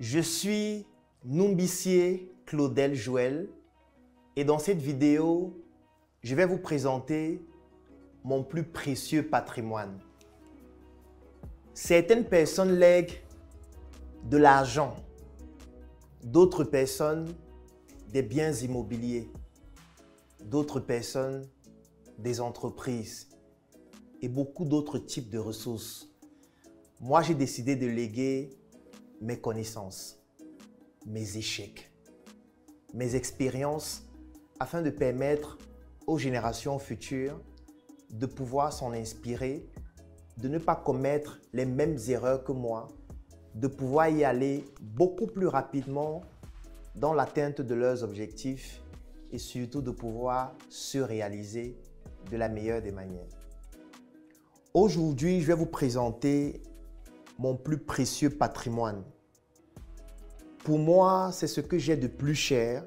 Je suis Numbissier Claudel Joël et dans cette vidéo, je vais vous présenter mon plus précieux patrimoine. Certaines personnes lèguent de l'argent, d'autres personnes des biens immobiliers, d'autres personnes des entreprises et beaucoup d'autres types de ressources. Moi, j'ai décidé de léguer mes connaissances, mes échecs, mes expériences afin de permettre aux générations futures de pouvoir s'en inspirer, de ne pas commettre les mêmes erreurs que moi, de pouvoir y aller beaucoup plus rapidement dans l'atteinte de leurs objectifs et surtout de pouvoir se réaliser de la meilleure des manières. Aujourd'hui, je vais vous présenter mon plus précieux patrimoine. Pour moi, c'est ce que j'ai de plus cher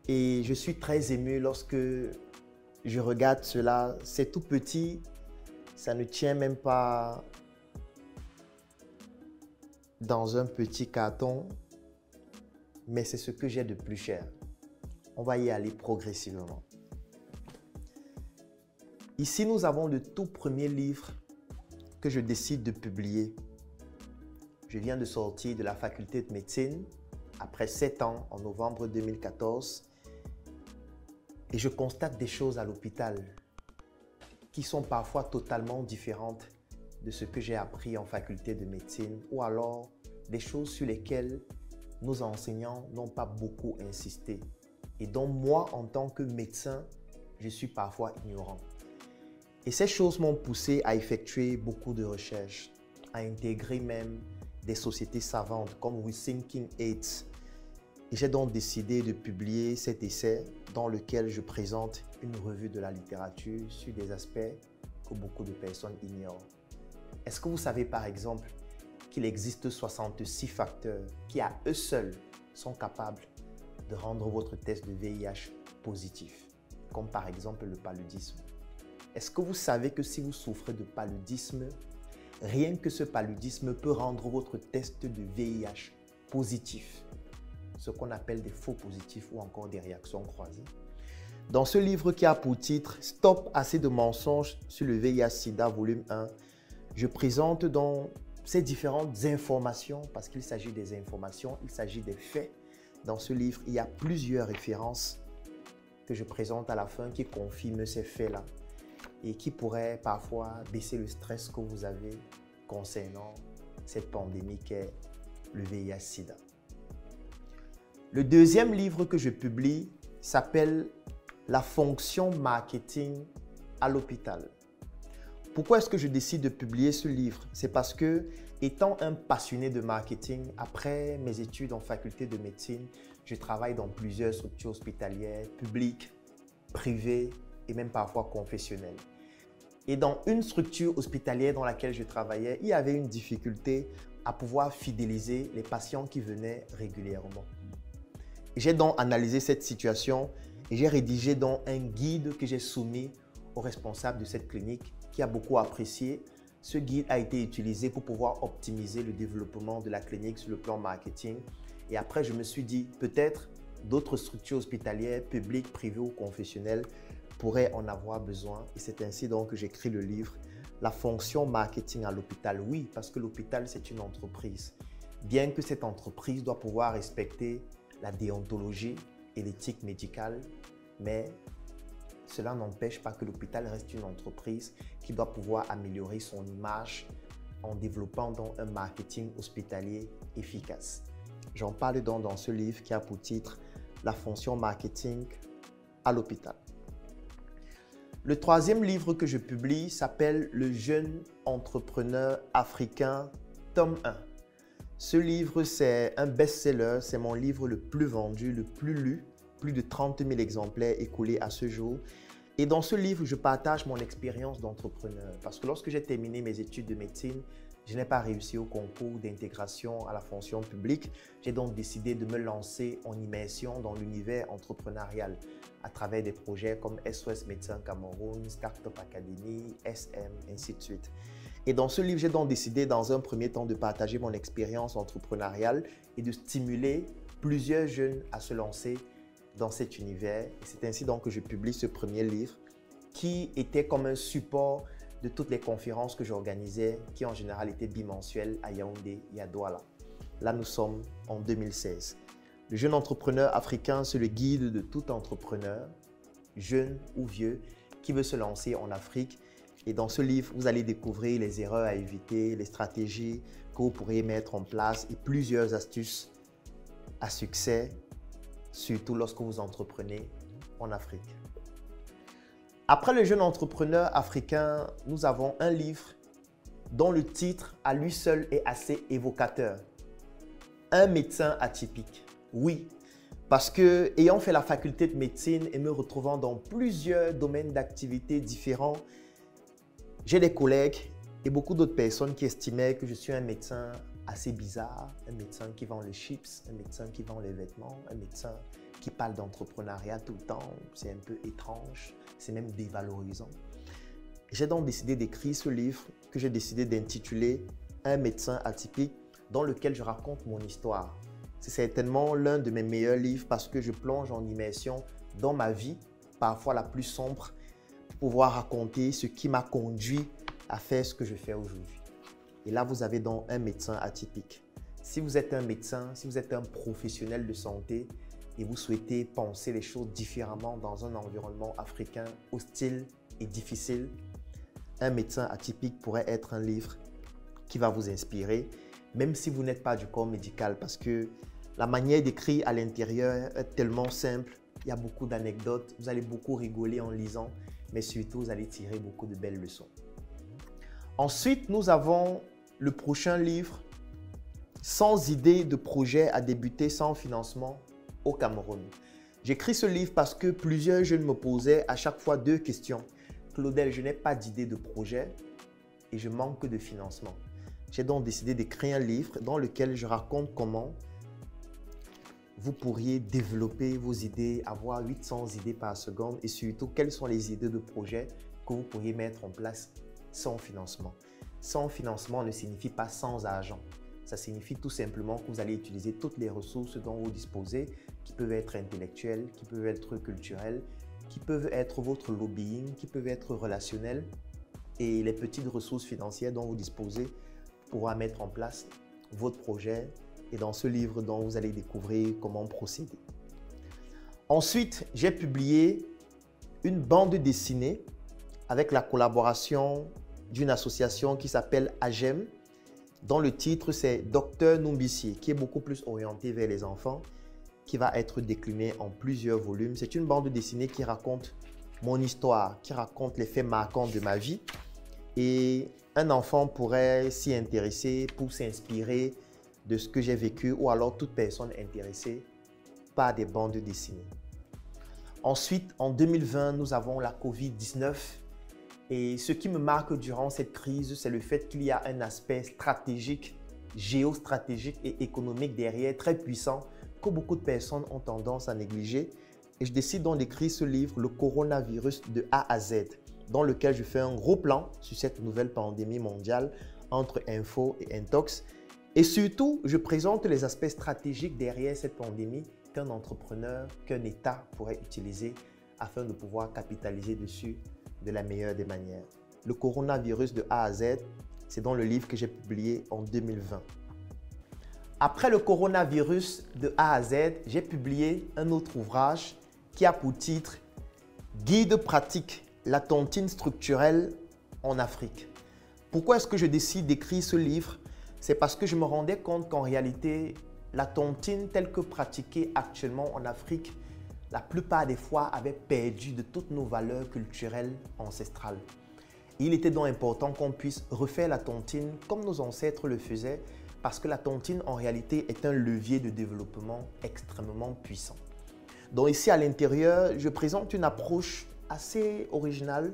et je suis très ému lorsque je regarde cela. C'est tout petit, ça ne tient même pas dans un petit carton, mais c'est ce que j'ai de plus cher. On va y aller progressivement. Ici, nous avons le tout premier livre que je décide de publier. Je viens de sortir de la faculté de médecine après 7 ans en novembre 2014 et je constate des choses à l'hôpital qui sont parfois totalement différentes de ce que j'ai appris en faculté de médecine ou alors des choses sur lesquelles nos enseignants n'ont pas beaucoup insisté et dont moi, en tant que médecin, je suis parfois ignorant. Et ces choses m'ont poussé à effectuer beaucoup de recherches, à intégrer même des sociétés savantes comme WeThinking AIDS. Et j'ai donc décidé de publier cet essai dans lequel je présente une revue de la littérature sur des aspects que beaucoup de personnes ignorent. Est-ce que vous savez par exemple qu'il existe 66 facteurs qui à eux seuls sont capables de rendre votre test de VIH positif, comme par exemple le paludisme? Est-ce que vous savez que si vous souffrez de paludisme, rien que ce paludisme peut rendre votre test de VIH positif, ce qu'on appelle des faux positifs ou encore des réactions croisées? Dans ce livre qui a pour titre « Stop assez de mensonges sur le VIH-Sida, volume 1 », je présente donc ces différentes informations, parce qu'il s'agit des informations, il s'agit des faits. Dans ce livre, il y a plusieurs références que je présente à la fin qui confirment ces faits-là et qui pourraient parfois baisser le stress que vous avez concernant cette pandémie qu'est le VIH-Sida. Le deuxième livre que je publie s'appelle « La fonction marketing à l'hôpital ». Pourquoi est-ce que je décide de publier ce livre? C'est parce que, étant un passionné de marketing, après mes études en faculté de médecine, je travaille dans plusieurs structures hospitalières, publiques, privées et même parfois confessionnelles. Et dans une structure hospitalière dans laquelle je travaillais, il y avait une difficulté à pouvoir fidéliser les patients qui venaient régulièrement. J'ai donc analysé cette situation et j'ai rédigé donc un guide que j'ai soumis au responsable de cette clinique qui a beaucoup apprécié. Ce guide a été utilisé pour pouvoir optimiser le développement de la clinique sur le plan marketing. Et après, je me suis dit, peut-être d'autres structures hospitalières, publiques, privées ou confessionnelles pourraient en avoir besoin. Et c'est ainsi donc que j'écris le livre « La fonction marketing à l'hôpital ». Oui, parce que l'hôpital, c'est une entreprise. Bien que cette entreprise doit pouvoir respecter la déontologie et l'éthique médicale, mais cela n'empêche pas que l'hôpital reste une entreprise qui doit pouvoir améliorer son image en développant donc un marketing hospitalier efficace. J'en parle donc dans ce livre qui a pour titre « La fonction marketing à l'hôpital ». Le troisième livre que je publie s'appelle « Le jeune entrepreneur africain, tome 1 ». Ce livre, c'est un best-seller, c'est mon livre le plus vendu, le plus lu, plus de 30 000 exemplaires écoulés à ce jour. Et dans ce livre, je partage mon expérience d'entrepreneur parce que lorsque j'ai terminé mes études de médecine, je n'ai pas réussi au concours d'intégration à la fonction publique. J'ai donc décidé de me lancer en immersion dans l'univers entrepreneurial à travers des projets comme SOS Médecins Cameroun, Startup Academy, SM, ainsi de suite. Et dans ce livre, j'ai donc décidé dans un premier temps de partager mon expérience entrepreneuriale et de stimuler plusieurs jeunes à se lancer dans cet univers. Et c'est ainsi donc que je publie ce premier livre qui était comme un support de toutes les conférences que j'organisais, qui en général étaient bimensuelles à Yaoundé et à Douala. Là, nous sommes en 2016. Le jeune entrepreneur africain, c'est le guide de tout entrepreneur, jeune ou vieux, qui veut se lancer en Afrique. Et dans ce livre, vous allez découvrir les erreurs à éviter, les stratégies que vous pourrez mettre en place et plusieurs astuces à succès, surtout lorsque vous entreprenez en Afrique. Après le jeune entrepreneur africain, nous avons un livre dont le titre à lui seul est assez évocateur. Un médecin atypique. Oui, parce que ayant fait la faculté de médecine et me retrouvant dans plusieurs domaines d'activité différents, j'ai des collègues et beaucoup d'autres personnes qui estimaient que je suis un médecin assez bizarre, un médecin qui vend les chips, un médecin qui vend les vêtements, un médecin qui parle d'entrepreneuriat tout le temps. C'est un peu étrange, c'est même dévalorisant. J'ai donc décidé d'écrire ce livre que j'ai décidé d'intituler « Un médecin atypique » dans lequel je raconte mon histoire. C'est certainement l'un de mes meilleurs livres parce que je plonge en immersion dans ma vie, parfois la plus sombre, pour pouvoir raconter ce qui m'a conduit à faire ce que je fais aujourd'hui. Et là, vous avez donc un médecin atypique. Si vous êtes un médecin, si vous êtes un professionnel de santé et vous souhaitez penser les choses différemment dans un environnement africain hostile et difficile, un médecin atypique pourrait être un livre qui va vous inspirer, même si vous n'êtes pas du corps médical, parce que la manière d'écrire à l'intérieur est tellement simple. Il y a beaucoup d'anecdotes, vous allez beaucoup rigoler en lisant, mais surtout, vous allez tirer beaucoup de belles leçons. Ensuite, nous avons le prochain livre, 100 idées de projets à débuter sans financement au Cameroun. J'écris ce livre parce que plusieurs jeunes me posaient à chaque fois deux questions. Claudel, je n'ai pas d'idée de projet et je manque de financement. J'ai donc décidé d'écrire un livre dans lequel je raconte comment vous pourriez développer vos idées, avoir 800 idées par seconde et surtout quelles sont les idées de projet que vous pourriez mettre en place sans financement. Sans financement ne signifie pas sans argent. Ça signifie tout simplement que vous allez utiliser toutes les ressources dont vous disposez, qui peuvent être intellectuelles, qui peuvent être culturelles, qui peuvent être votre lobbying, qui peuvent être relationnelles et les petites ressources financières dont vous disposez pour mettre en place votre projet et dans ce livre dont vous allez découvrir comment procéder. Ensuite, j'ai publié une bande dessinée avec la collaboration d'une association qui s'appelle AGEM, dont le titre c'est Docteur Numbissier, qui est beaucoup plus orienté vers les enfants, qui va être décliné en plusieurs volumes. C'est une bande dessinée qui raconte mon histoire, qui raconte les faits marquants de ma vie. Et un enfant pourrait s'y intéresser pour s'inspirer de ce que j'ai vécu ou alors toute personne intéressée par des bandes dessinées. Ensuite, en 2020, nous avons la COVID-19 et ce qui me marque durant cette crise, c'est le fait qu'il y a un aspect stratégique, géostratégique et économique derrière, très puissant, que beaucoup de personnes ont tendance à négliger. Et je décide donc d'écrire ce livre, Le coronavirus de A à Z, dans lequel je fais un gros plan sur cette nouvelle pandémie mondiale entre info et intox. Et surtout, je présente les aspects stratégiques derrière cette pandémie qu'un entrepreneur, qu'un État pourrait utiliser afin de pouvoir capitaliser dessus de la meilleure des manières. Le coronavirus de A à Z, c'est dans le livre que j'ai publié en 2020. Après le coronavirus de A à Z, j'ai publié un autre ouvrage qui a pour titre « Guide pratique, la tontine structurelle en Afrique ». Pourquoi est-ce que je décide d'écrire ce livre? C'est parce que je me rendais compte qu'en réalité, la tontine telle que pratiquée actuellement en Afrique, la plupart des fois avait perdu de toutes nos valeurs culturelles ancestrales. Il était donc important qu'on puisse refaire la tontine comme nos ancêtres le faisaient, parce que la tontine en réalité est un levier de développement extrêmement puissant. Donc ici à l'intérieur, je présente une approche assez originale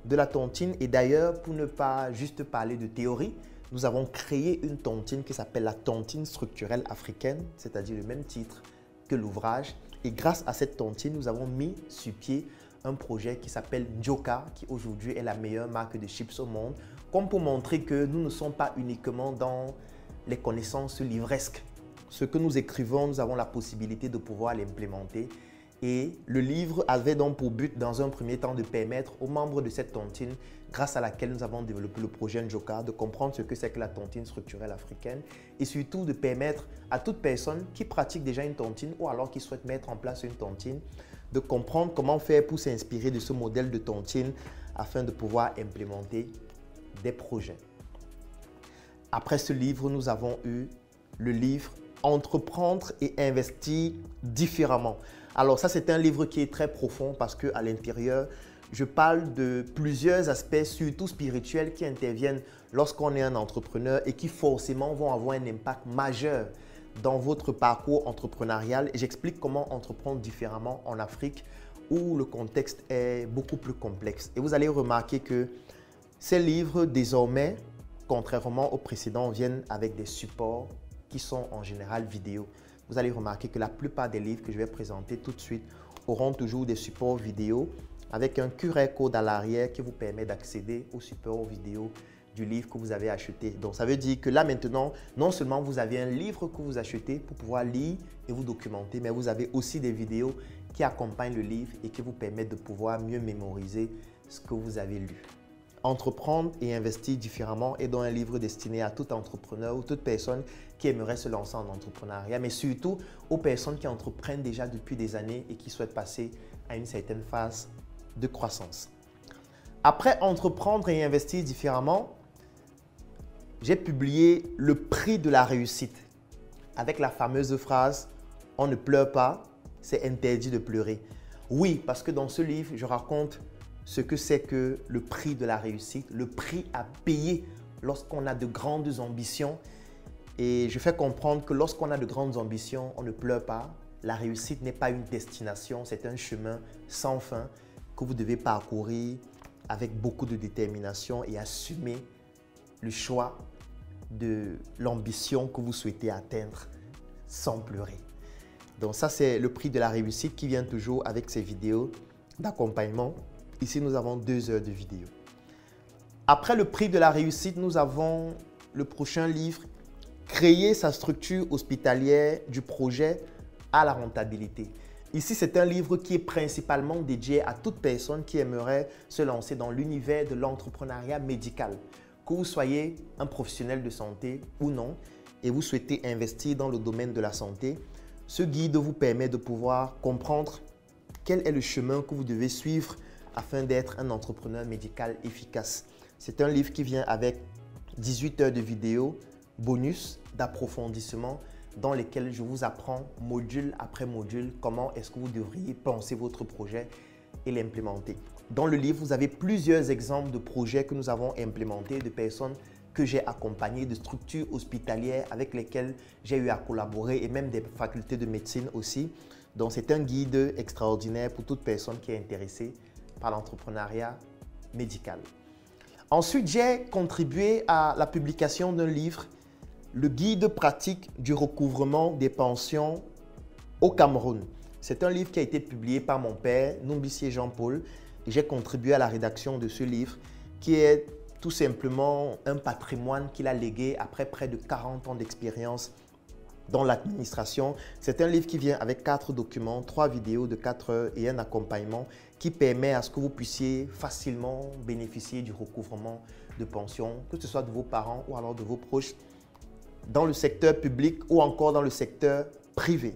de la tontine et d'ailleurs pour ne pas juste parler de théorie, nous avons créé une tontine qui s'appelle la tontine structurelle africaine, c'est-à-dire le même titre que l'ouvrage. Et grâce à cette tontine, nous avons mis sur pied un projet qui s'appelle Njoka, qui aujourd'hui est la meilleure marque de chips au monde, comme pour montrer que nous ne sommes pas uniquement dans les connaissances livresques. Ce que nous écrivons, nous avons la possibilité de pouvoir l'implémenter. Et le livre avait donc pour but, dans un premier temps, de permettre aux membres de cette tontine, grâce à laquelle nous avons développé le projet Njoka, de comprendre ce que c'est que la tontine structurelle africaine et surtout de permettre à toute personne qui pratique déjà une tontine ou alors qui souhaite mettre en place une tontine, de comprendre comment faire pour s'inspirer de ce modèle de tontine afin de pouvoir implémenter des projets. Après ce livre, nous avons eu le livre Entreprendre et investir différemment. Alors ça, c'est un livre qui est très profond parce qu'à l'intérieur, je parle de plusieurs aspects, surtout spirituels, qui interviennent lorsqu'on est un entrepreneur et qui forcément vont avoir un impact majeur dans votre parcours entrepreneurial. Et j'explique comment entreprendre différemment en Afrique où le contexte est beaucoup plus complexe. Et vous allez remarquer que ces livres, désormais, contrairement aux précédents, viennent avec des supports qui sont en général vidéo. Vous allez remarquer que la plupart des livres que je vais présenter tout de suite auront toujours des supports vidéo avec un QR code à l'arrière qui vous permet d'accéder au support vidéo du livre que vous avez acheté. Donc, ça veut dire que là maintenant, non seulement vous avez un livre que vous achetez pour pouvoir lire et vous documenter, mais vous avez aussi des vidéos qui accompagnent le livre et qui vous permettent de pouvoir mieux mémoriser ce que vous avez lu. Entreprendre et investir différemment est donc un livre destiné à tout entrepreneur ou toute personne qui aimerait se lancer en entrepreneuriat, mais surtout aux personnes qui entreprennent déjà depuis des années et qui souhaitent passer à une certaine phase de croissance. Après Entreprendre et investir différemment, j'ai publié Le prix de la réussite avec la fameuse phrase « On ne pleure pas, c'est interdit de pleurer ». Oui, parce que dans ce livre, je raconte ce que c'est que le prix de la réussite, le prix à payer lorsqu'on a de grandes ambitions. Et je fais comprendre que lorsqu'on a de grandes ambitions, on ne pleure pas. La réussite n'est pas une destination, c'est un chemin sans fin que vous devez parcourir avec beaucoup de détermination et assumer le choix de l'ambition que vous souhaitez atteindre sans pleurer. Donc ça, c'est le prix de la réussite qui vient toujours avec ces vidéos d'accompagnement. Ici, nous avons 2 heures de vidéo. Après le prix de la réussite, nous avons le prochain livre, Créer sa structure hospitalière du projet à la rentabilité. Ici, c'est un livre qui est principalement dédié à toute personne qui aimerait se lancer dans l'univers de l'entrepreneuriat médical. Que vous soyez un professionnel de santé ou non et vous souhaitez investir dans le domaine de la santé, ce guide vous permet de pouvoir comprendre quel est le chemin que vous devez suivre afin d'être un entrepreneur médical efficace. C'est un livre qui vient avec 18 heures de vidéos, bonus, d'approfondissement dans lesquels je vous apprends module après module comment est-ce que vous devriez penser votre projet et l'implémenter. Dans le livre, vous avez plusieurs exemples de projets que nous avons implémentés, de personnes que j'ai accompagnées, de structures hospitalières avec lesquelles j'ai eu à collaborer et même des facultés de médecine aussi. Donc, c'est un guide extraordinaire pour toute personne qui est intéressée par l'entrepreneuriat médical. Ensuite, j'ai contribué à la publication d'un livre, Le guide pratique du recouvrement des pensions au Cameroun. C'est un livre qui a été publié par mon père, Numbissier Jean-Paul, et j'ai contribué à la rédaction de ce livre qui est tout simplement un patrimoine qu'il a légué après près de 40 ans d'expérience dans l'administration. C'est un livre qui vient avec 4 documents, 3 vidéos de 4 heures et un accompagnement qui permet à ce que vous puissiez facilement bénéficier du recouvrement de pension, que ce soit de vos parents ou alors de vos proches, dans le secteur public ou encore dans le secteur privé.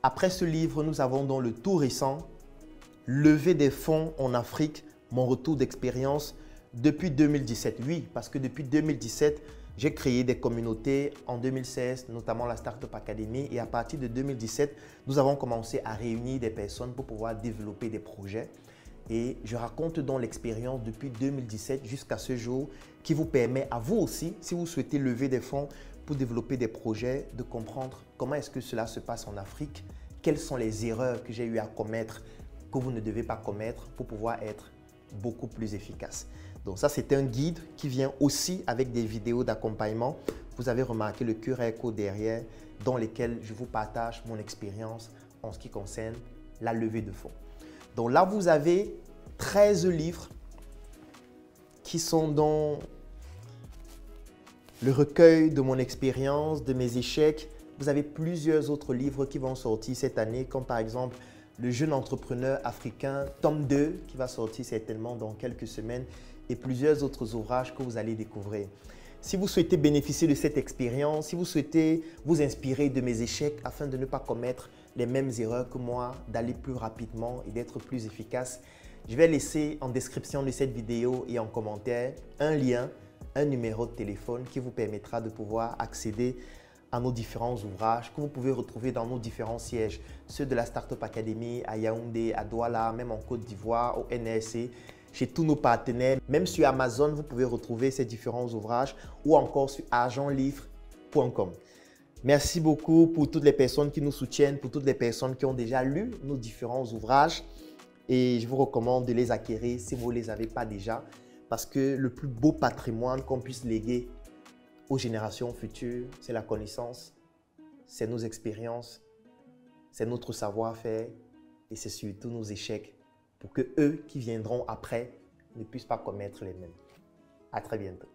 Après ce livre, nous avons donc le tout récent « Lever des fonds en Afrique, mon retour d'expérience depuis 2017 ». Oui, parce que depuis 2017, j'ai créé des communautés en 2016, notamment la Startup Academy. Et à partir de 2017, nous avons commencé à réunir des personnes pour pouvoir développer des projets. Et je raconte donc l'expérience depuis 2017 jusqu'à ce jour qui vous permet à vous aussi, si vous souhaitez lever des fonds pour développer des projets, de comprendre comment est-ce que cela se passe en Afrique, quelles sont les erreurs que j'ai eu à commettre, que vous ne devez pas commettre pour pouvoir être beaucoup plus efficace. Donc ça, c'est un guide qui vient aussi avec des vidéos d'accompagnement. Vous avez remarqué le QR code derrière dans lesquels je vous partage mon expérience en ce qui concerne la levée de fonds. Donc là, vous avez 13 livres qui sont dans le recueil de mon expérience, de mes échecs. Vous avez plusieurs autres livres qui vont sortir cette année, comme par exemple Le jeune entrepreneur africain, tome 2, qui va sortir certainement dans quelques semaines, et plusieurs autres ouvrages que vous allez découvrir. Si vous souhaitez bénéficier de cette expérience, si vous souhaitez vous inspirer de mes échecs afin de ne pas commettre les mêmes erreurs que moi, d'aller plus rapidement et d'être plus efficace, je vais laisser en description de cette vidéo et en commentaire un lien, un numéro de téléphone qui vous permettra de pouvoir accéder à nos différents ouvrages que vous pouvez retrouver dans nos différents sièges, ceux de la Startup Academy à Yaoundé, à Douala, même en Côte d'Ivoire, au NRC, chez tous nos partenaires. Même sur Amazon, vous pouvez retrouver ces différents ouvrages ou encore sur argentlivre.com. Merci beaucoup pour toutes les personnes qui nous soutiennent, pour toutes les personnes qui ont déjà lu nos différents ouvrages. Et je vous recommande de les acquérir si vous ne les avez pas déjà, parce que le plus beau patrimoine qu'on puisse léguer aux générations futures, c'est la connaissance, c'est nos expériences, c'est notre savoir-faire et c'est surtout nos échecs pour que eux qui viendront après ne puissent pas commettre les mêmes. À très bientôt.